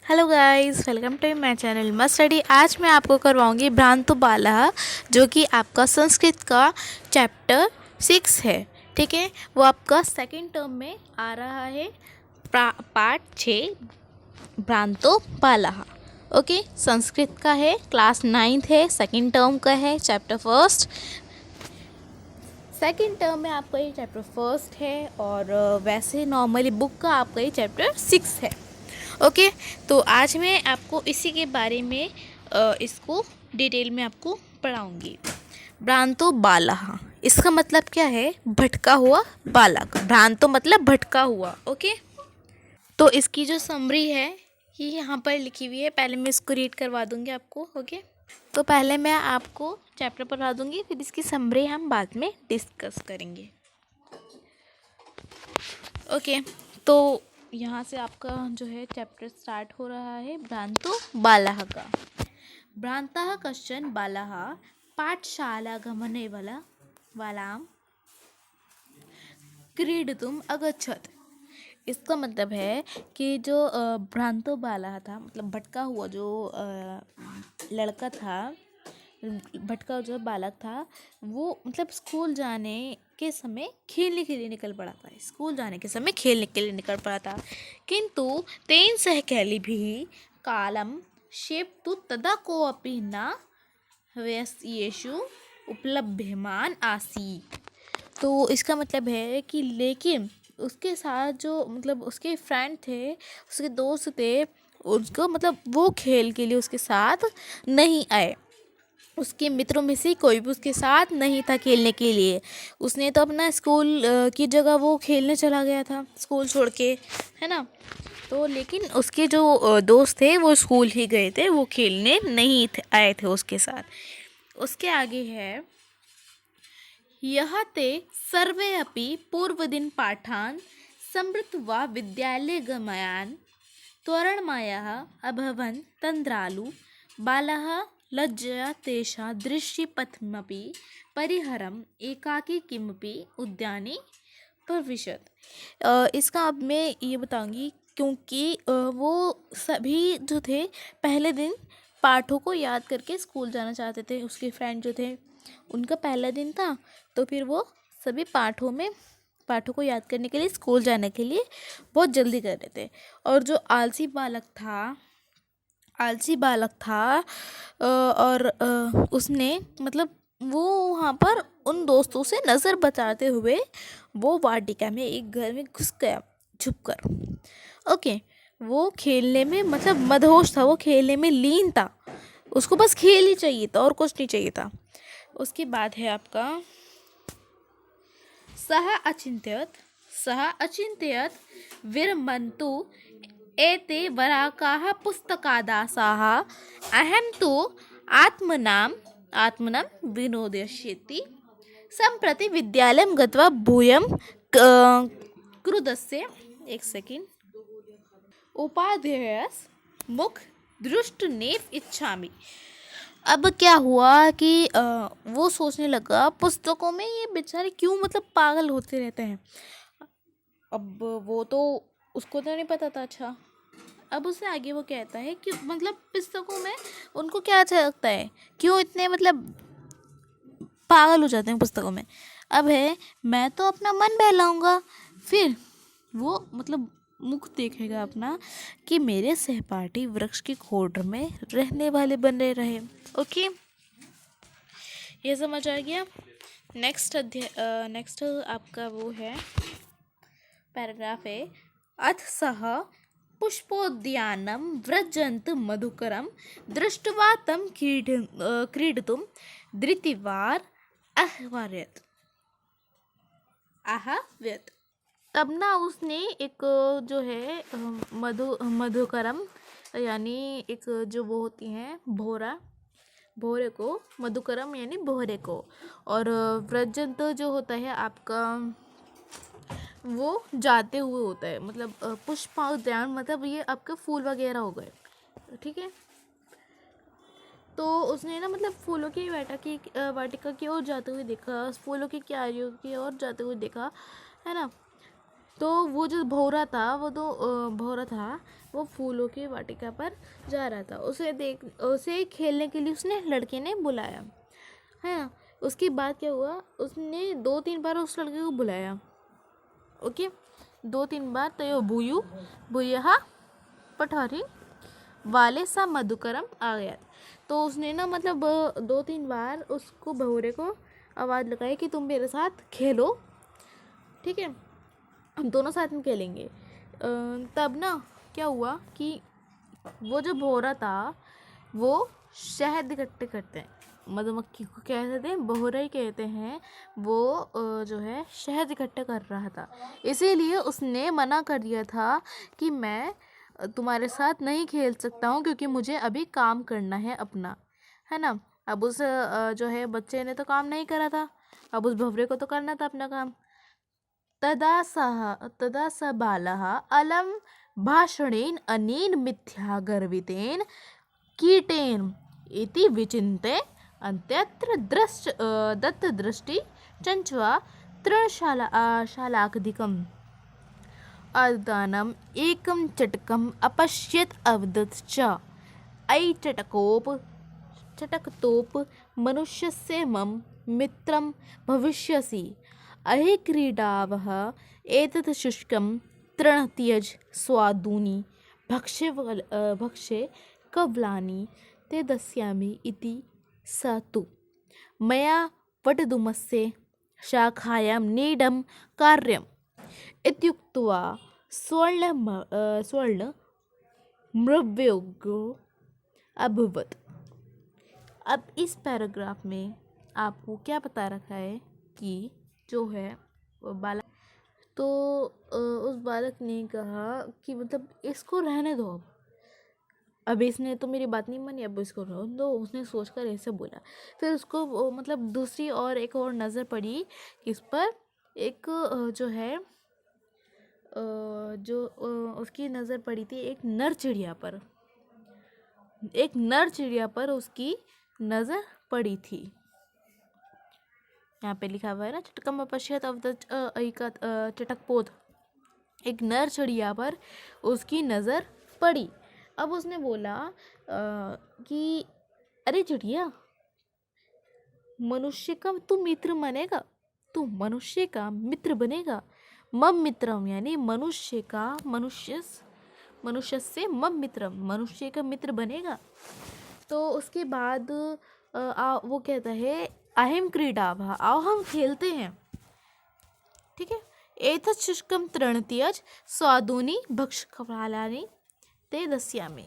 Hello guys, welcome to my channel must study. आज मैं आपको करवाऊंगी भ्रांतो बालः, जो कि आपका संस्कृत का चैप्टर 6 है। ठीक है, वो आपका सेकंड टर्म में आ रहा है, पार्ट 6 भ्रांतो बालः। ओके, संस्कृत का है, क्लास 9th है, सेकंड टर्म का है, चैप्टर फर्स्ट। सेकंड टर्म में आपका ये चैप्टर फर्स्ट है और वैसे नॉर्मली बुक का आपका ये चैप्टर 6 है। ओके, तो आज मैं आपको इसी के बारे में इसको डिटेल में आपको पढ़ाऊंगी। भ्रांतो बालः, इसका मतलब क्या है? भटका हुआ बालक। भ्रांतो मतलब भटका हुआ। ओके, तो इसकी जो समरी है ये यहाँ पर लिखी हुई है। पहले मैं इसको रीड करवा दूंगी आपको। ओके, तो पहले मैं आपको चैप्टर पढ़ा दूंगी, फिर इसकी समरी हम बाद में डिस्कस करेंगे। ओके, तो यहाँ से आपका जो है चैप्टर स्टार्ट हो रहा है भ्रांतो बालः का। भ्रांतः कश्चन बालः पाठशाला गमने वालां क्रीडितुम् अगच्छत्। इसका मतलब है कि जो भ्रांतो बालः था, मतलब भटका हुआ जो लड़का था, भटका जो बालक था, वो मतलब स्कूल जाने के समय खेलने के लिए निकल पड़ा था। स्कूल जाने के समय खेलने के लिए निकल पड़ा था, किंतु तेन सह कैलिभिः कालं क्षेप्तु तदा कोऽपि न व्यस्येषु उपलभ्यमान आसीत्। तो इसका मतलब है कि लेकिन उसके साथ जो मतलब उसके फ्रेंड थे, उसके दोस्त थे, उसको मतलब वो खेल के लिए उसके साथ नहीं आए। उसके मित्रों में से कोई भी उसके साथ नहीं था खेलने के लिए। उसने तो अपना स्कूल की जगह वो खेलने चला गया था, स्कूल छोड़ के, है ना। तो लेकिन उसके जो दोस्त थे वो स्कूल ही गए थे, वो खेलने नहीं आए थे उसके साथ। उसके आगे है, यह ते सर्वे अपि पूर्वदिन पाठान् समृत्वा विद्यालयगमनान् त्वरणमयः अभवन् तन्द्रालु बालः लज्जया तेषां दृष्टिपथमपि परिहरम् एकाकी किमपि उद्याने प्रविशत्। इसका अब मैं ये बताऊंगी, क्योंकि वो सभी जो थे पहले दिन पाठों को याद करके स्कूल जाना चाहते थे। उसके फ्रेंड जो थे, उनका पहला दिन था, तो फिर वो सभी पाठों को याद करने के लिए स्कूल जाने के लिए बहुत जल्दी कर रहे थे। और जो आलसी बालक था और उसने मतलब वो वहाँ पर उन दोस्तों से नज़र बचाते हुए वो वाटिका में एक घर में घुस गया छुपकर। ओके, वो खेलने में मतलब मदहोश था, वो खेलने में लीन था, उसको बस खेल ही चाहिए था और कुछ नहीं चाहिए था। उसके बाद है आपका सः अचिन्तयत् विरमन्तु एते वराकाः पुस्तकादासाः अहं तु आत्मनां विनोदयिष्यति सम्प्रति विद्यालयं गत्वा भूयं क्रुदस्य एक सेकेंड उपाध्यायस् मुख दृष्टनेव इच्छामि। अब क्या हुआ कि वो सोचने लगा, पुस्तकों में ये बेचारे क्यों मतलब पागल होते रहते हैं। अब वो तो उसको तो नहीं पता था। अच्छा, अब उससे आगे वो कहता है कि मतलब पुस्तकों में उनको क्या अच्छा लगता है, क्यों इतने मतलब पागल हो जाते हैं पुस्तकों में। अब है, मैं तो अपना मन बहलाऊंगा। फिर वो मतलब मुख देखेगा अपना कि मेरे सहपाठी वृक्ष की खोड में रहने वाले बने रहे। ओके, ये समझ आ गया। नेक्स्ट आपका वो है पैराग्राफ है, अथ सः पुष्पोद्यानं व्रजन्त मधुकरं दृष्ट्वा तं क्रीडितुं धृतिवार आहवयत्। तब ना उसने एक जो है मधुकरम यानी एक जो वो होती हैं भोरे को, मधुकरम यानी भोरे को, और व्रजंत जो होता है आपका वो जाते हुए होता है, मतलब पुष्पोद्यान मतलब ये आपके फूल वगैरह हो गए। ठीक है, तो उसने ना मतलब फूलों की वाटिका की ओर जाते हुए देखा, फूलों की क्यारियों की ओर जाते हुए देखा, है ना। तो वो जो भौरा था, वो तो भौरा था, वो फूलों की वाटिका पर जा रहा था। उसे खेलने के लिए उसने लड़के ने बुलाया, है ना। उसके बाद क्या हुआ, उसने 2-3 बार उस लड़के को बुलाया, ओके, 2-3 बार। तो यो बुयू बुयहा पठारी वाले सा मधुकरम आ गया। तो उसने ना मतलब 2-3 बार उसको भौरे को आवाज़ लगाई कि तुम मेरे साथ खेलो, ठीक है, हम दोनों साथ में खेलेंगे। तब ना क्या हुआ कि वो जो भौरा था वो शहद इकट्ठे करते हैं, मधुमक्खी को क्या कहते हैं, भौरा ही कहते हैं। वो जो है शहद इकट्ठा कर रहा था, इसीलिए उसने मना कर दिया था कि मैं तुम्हारे साथ नहीं खेल सकता हूँ क्योंकि मुझे अभी काम करना है अपना, है ना। अब उस जो है बच्चे ने तो काम नहीं करा था, अब उस भंवरे को तो करना था अपना काम। तदा स बालः अलम भाषणेन अनेन मिथ्या गर्वितेन कीटेन इति विचिन्त्य अन्यत्र दत्तदृष्टि चञ्च्वा तृणशालाकधिकम् अदानम् एकं चटकम् अपश्यत् अवदत् च ऐ चटकतोप मनुष्यस्य मम मित्रं भविष्यसि। अहे क्रीडावः एतत् शुष्कं तृणत्यज स्वादूनि भक्षे कवलानि ते दस्यामि इति स तु मया वटदुमस्य शाखायां नीडं कार्यम् इत्युक्त्वा स्वर्णमृव्योग्रो अभवत्। अब इस पैराग्राफ में आपको क्या बता रखा है कि जो है बालक, तो उस बालक ने कहा कि मतलब इसको रहने दो, अब इसने तो मेरी बात नहीं मानी, अब इसको रहने दो, उसने सोचकर ऐसे बोला। फिर उसको मतलब दूसरी और एक और नज़र पड़ी इस पर, एक जो है जो उसकी नज़र पड़ी थी एक नर चिड़िया पर, एक नर चिड़िया पर उसकी नज़र पड़ी थी। यहाँ पे लिखा हुआ है ना, चटकम अपश्यत चटकपोत, एक नर चिड़िया पर उसकी नज़र पड़ी। अब उसने बोला कि अरे चिड़िया, मनुष्य का तू मित्र बनेगा, तू मनुष्य का मित्र बनेगा। मम मित्रम यानी मनुष्य से मम मित्रम, मनुष्य का मित्र बनेगा। तो उसके बाद वो कहता है अहम क्रीडावः, आओ हम खेलते हैं, ठीक है। एतत् शुष्कं तृणत्यज स्वादूनि भक्षकफलानि ते दस्यामि,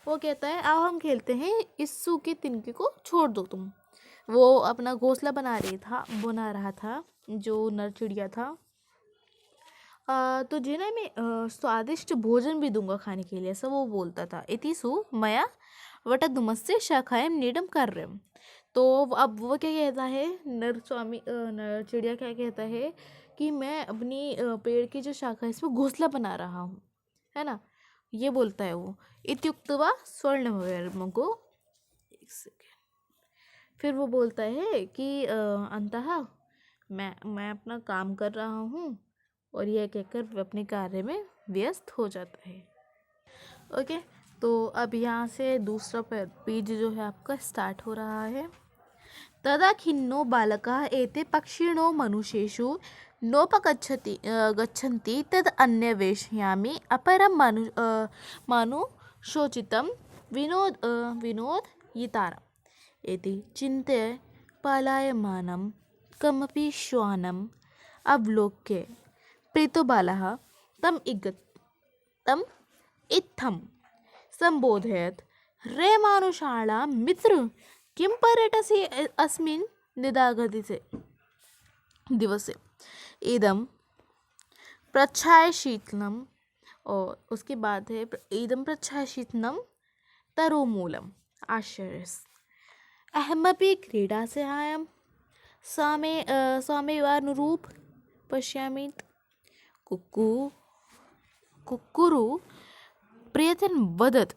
वो कहता है आओ हम खेलते हैं, इस सूखे तिनके को छोड़ दो तुम। वो अपना घोंसला बना रहा था जो नर चिड़िया था। तो जिन्हें मैं स्वादिष्ट भोजन भी दूंगा खाने के लिए, ऐसा वो बोलता था। इतिसु मया वटदुमस्य शाखायां नीडम कार्यम। तो अब वो क्या कहता है, नर चिड़िया क्या कहता है कि मैं अपनी पेड़ की जो शाखा है इसमें घोंसला बना रहा हूँ, है ना, ये बोलता है वो। इत्युक्त्वा स्वर्णमर्म को, एक सेकेंड, फिर वो बोलता है कि अंतः मैं अपना काम कर रहा हूँ, और यह कहकर अपने कार्य में व्यस्त हो जाता है। ओके, तो अब यहाँ से दूसरा पेज जो है आपका स्टार्ट हो रहा है। तदा खिन्नो बालकः एते पक्षिणो मनुष्येषु नोपगच्छति गच्छन्ति तद् अन्वेषयामि अपरं मनुशोचितं विनोदयितारम् इति चिन्त्य पलायमानं कमपि श्वानम् अवलोक्य प्रीतो बालः तम् इत्थं संबोधयत्, रे मानुषाणां मित्र, किं पर्यटसि अस्मिन् निदाघदिते दिवसे इदं प्रच्छाय शीतलम्, और उसके बाद है इदं प्रच्छाय शीतलं तरुमूलम् आश्चर्यस् अहमपि क्रीडास्यां सामेवानुरूप पश्यामि कुक्कुरु प्रयत्न वदत।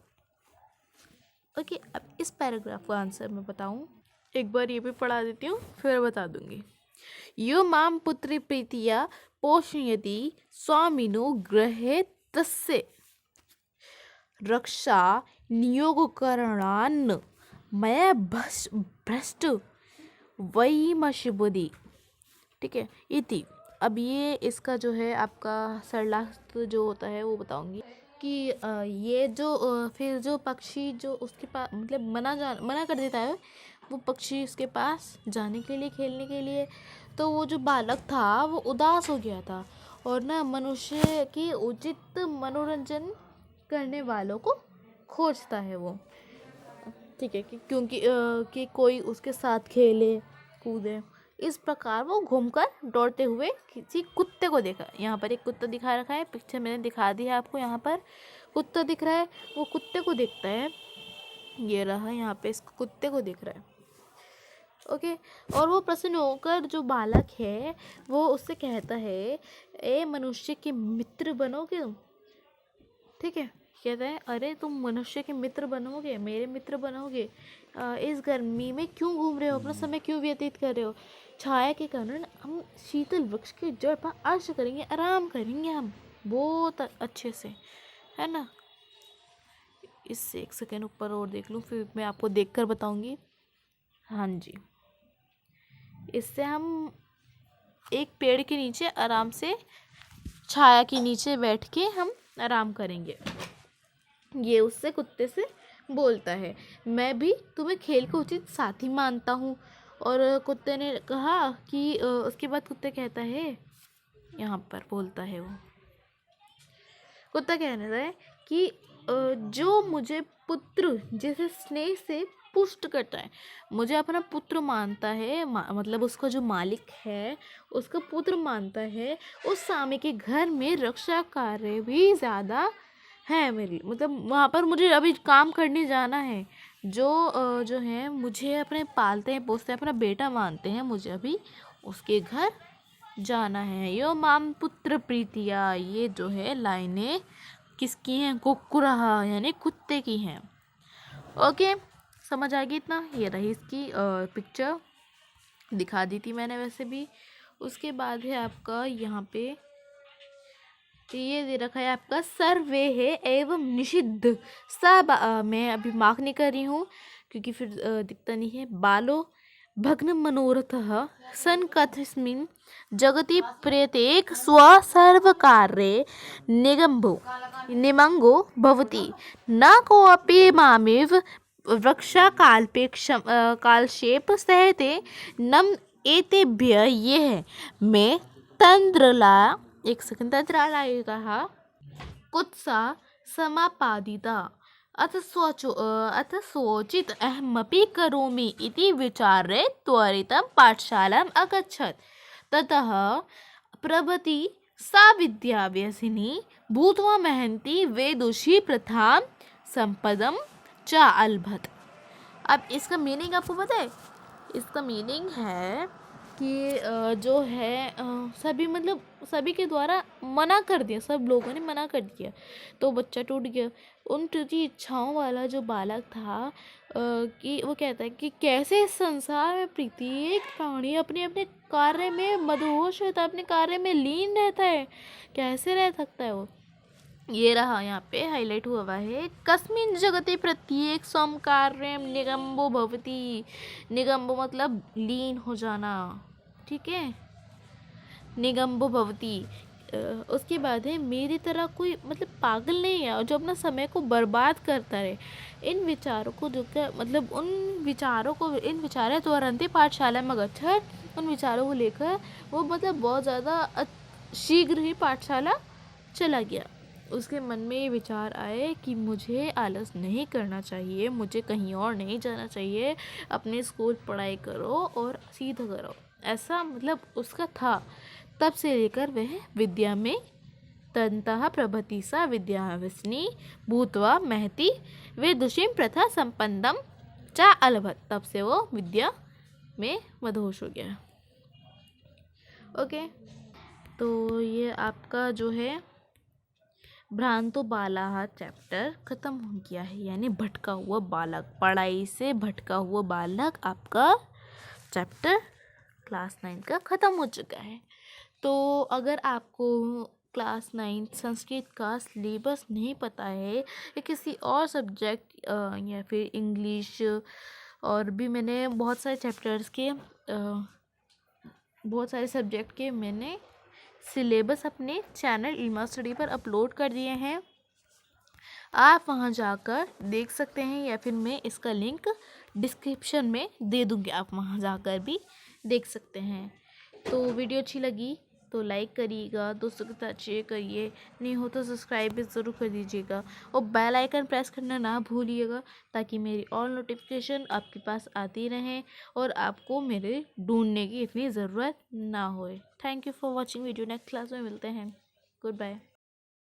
ओके, अब इस पैराग्राफ का आंसर मैं बताऊं, एक बार ये भी पढ़ा देती हूँ फिर बता दूंगी। यो माम पुत्री प्रीतिया पोषयति स्वामिनो गृहे तस्य रक्षा नियोगकरणान् मया भ्रष्ट वैमशिबुद्धि। ठीक है, इति। अब ये इसका जो है आपका सरलार्थ जो होता है वो बताऊंगी कि ये जो फिर जो पक्षी जो उसके पास मतलब मना कर देता है वो पक्षी उसके पास जाने के लिए, खेलने के लिए। तो वो जो बालक था वो उदास हो गया था और ना मनुष्य की उचित मनोरंजन करने वालों को खोजता है वो। ठीक है, कि क्योंकि कि कोई उसके साथ खेले कूदे। इस प्रकार वो घूमकर दौड़ते हुए किसी कुत्ते को देखा। यहाँ पर एक कुत्ता दिखा रखा है, पिक्चर मैंने दिखा दी है आपको। यहाँ पर कुत्ता दिख रहा है, वो कुत्ते को देखता है। ये रहा, यहाँ पे इस कुत्ते को देख रहा है। ओके, और वो प्रसन्न होकर जो बालक है वो उससे कहता है, ए मनुष्य के मित्र बनोगे तुम। ठीक है, कहता है अरे तुम मनुष्य के मित्र बनोगे, मेरे मित्र बनोगे। इस गर्मी में क्यों घूम रहे हो, अपना समय क्यों व्यतीत कर रहे हो। छाया के कारण हम शीतल वृक्ष के जड़ पर अर्श करेंगे, आराम करेंगे हम बहुत अच्छे से, है ना। इससे एक सेकेंड ऊपर और देख लूँ, फिर मैं आपको देखकर बताऊंगी। हाँ जी, इससे हम एक पेड़ के नीचे आराम से छाया के नीचे बैठ के हम आराम करेंगे। ये उससे कुत्ते से बोलता है, मैं भी तुम्हें खेल को उचित साथी मानता हूँ। और कुत्ते ने कहा कि उसके बाद कुत्ता कहता है, यहाँ पर बोलता है वो कुत्ता कहने है कि जो मुझे पुत्र जैसे स्नेह से पुष्ट करता है, मुझे अपना पुत्र मानता है, मतलब उसका जो मालिक है उसका पुत्र मानता है, उस स्वामी के घर में रक्षा कार्य भी ज़्यादा है मेरी, मतलब वहाँ पर मुझे अभी काम करने जाना है। जो है मुझे अपने पालते हैं पोसते हैं, अपना बेटा मानते हैं, मुझे अभी उसके घर जाना है। यो माम पुत्र प्रीतिया, ये जो है लाइनें किसकी हैं, कुकुरहा यानी कुत्ते की हैं। ओके, समझ आ गई इतना। ये रही इसकी पिक्चर, दिखा दी थी मैंने वैसे भी। उसके बाद है आपका यहाँ पे ये दे रखा है आपका सर्वे है एवं निषिद्ध सब। मैं अभी मार्क नहीं कर रही हूँ क्योंकि फिर दिखता नहीं है। बालो भग्न मनोरथः सन कथस्मिन् जगति प्रत्येक स्वसर्वकार्ये निमग्नो भवति न कोऽपि मामेव वृक्षाकाल्पेक्षं कालक्षेप सहते नम एतेभ्य ये में तंद्रला। एक सेकंड, तंद्राला कहा कुत्सा समापादिता अथ स्वोचित अहमपि करोमि इति विचार्य त्वरितं पाठशालाम् अगच्छत्। ततः प्रभृति सा विद्याव्यसिनी भूत्वा महन्ती वेदुषी प्रथां संपदं च अलभत। अब इसका मीनिंग आपको पता है? इसका मीनिंग है कि जो है सभी मतलब सभी के द्वारा मना कर दिया, सब लोगों ने मना कर दिया तो बच्चा टूट गया। उन टूटी इच्छाओं वाला जो बालक था कि वो कहता है कि कैसे इस संसार में प्रत्येक प्राणी अपने अपने कार्य में मदहोश रहता है, अपने कार्य में लीन रहता है, कैसे रह सकता है वो। ये रहा यहाँ पे हाईलाइट हुआ है, कस्मिन् जगति प्रत्येक स्वम कार्यम निगम्बो भवति। निगम्बो मतलब लीन हो जाना, ठीक है, निगम्बो भवति। उसके बाद है मेरी तरह कोई मतलब पागल नहीं है जो अपना समय को बर्बाद करता रहे। इन विचारों को जो क्या मतलब इन विचारों त्वरन्ते पाठशाला में गच्छत्, उन विचारों को लेकर वो मतलब बहुत ज़्यादा शीघ्र ही पाठशाला चला गया। उसके मन में ये विचार आए कि मुझे आलस नहीं करना चाहिए, मुझे कहीं और नहीं जाना चाहिए, अपने स्कूल पढ़ाई करो और सीधा करो, ऐसा मतलब उसका था। तब से लेकर वह विद्या में तन्तः प्रभृति सा विद्यावसिनी भूत्वा महती वेदुषीं प्रथा संपन्नम च अलभत। तब से वो विद्या में मदहोश हो गया। ओके, तो ये आपका जो है भ्रांतो बालाः चैप्टर ख़त्म हो गया है, यानी भटका हुआ बालक, पढ़ाई से भटका हुआ बालक आपका चैप्टर क्लास 9 का ख़त्म हो चुका है। तो अगर आपको क्लास 9 संस्कृत का सिलेबस नहीं पता है या किसी और सब्जेक्ट या फिर इंग्लिश, और भी मैंने बहुत सारे चैप्टर्स के बहुत सारे सब्जेक्ट के मैंने सिलेबस अपने चैनल इल्मा स्टडी पर अपलोड कर दिए हैं। आप वहां जाकर देख सकते हैं या फिर मैं इसका लिंक डिस्क्रिप्शन में दे दूँगी, आप वहां जाकर भी देख सकते हैं। तो वीडियो अच्छी लगी तो लाइक करिएगा, दोस्तों के साथ शेयर करिए, नहीं हो तो सब्सक्राइब भी ज़रूर कर दीजिएगा और बेल आइकन प्रेस करना ना भूलिएगा ताकि मेरी ऑल नोटिफिकेशन आपके पास आती रहें और आपको मेरे ढूंढने की इतनी ज़रूरत ना होए। Thank you for watching video. Next class में मिलते हैं। Good bye.